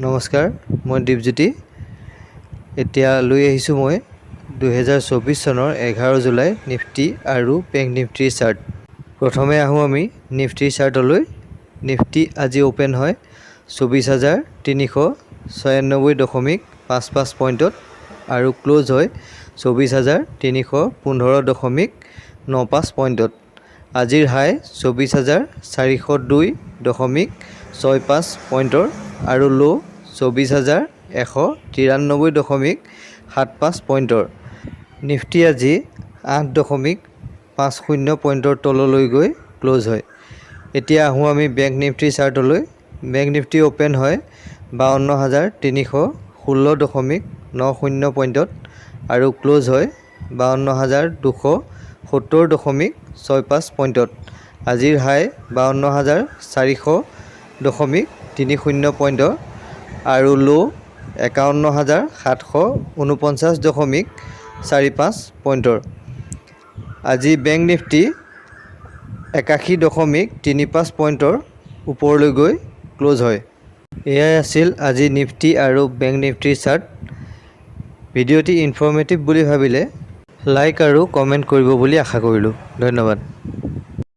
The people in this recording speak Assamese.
নমস্কাৰ, মই দীপজ্যোতি। এতিয়া লৈ আহিছোঁ মই 2024 চনৰ 11 জুলাই নিফটি আৰু বেংক নিফটিৰ চাৰ্ট। প্ৰথমে আহোঁ আমি নিফটিৰ চাৰ্টলৈ। নিফটি আজি অ'পেন হয় 24,396.55 পইণ্টত আৰু ক্ল'জ হয় 24,315.95 পইণ্টত। আজিৰ হাই 24,402.65 পইণ্টৰ আৰু ল' 24,193.75 পইণ্টৰ। নিফটি আজি 8.50 পইণ্টৰ তললৈ গৈ ক্ল'জ হয়। এতিয়া আহোঁ আমি বেংক নিফটিৰ চাৰ্টলৈ। বেংক নিফটি অ'পেন হয় 52,316.90 পইণ্টত আৰু ক্ল'জ হয় 52,270.65 পইণ্টত। আজিৰ হাই 52,400.30 পইণ্টৰ আৰু ল' 51,749.45 পইণ্টৰ। আজি বেংক নিফটি 81.35 পইণ্টৰ ওপৰলৈ গৈ ক্ল'জ হয়। এয়াই আছিল আজি নিফটি আৰু বেংক নিফটিৰ চাৰ্ট। ভিডিঅ'টি ইনফৰ্মেটিভ বুলি ভাবিলে লাইক আৰু কমেণ্ট কৰিব বুলি আশা কৰিলোঁ। ধন্যবাদ।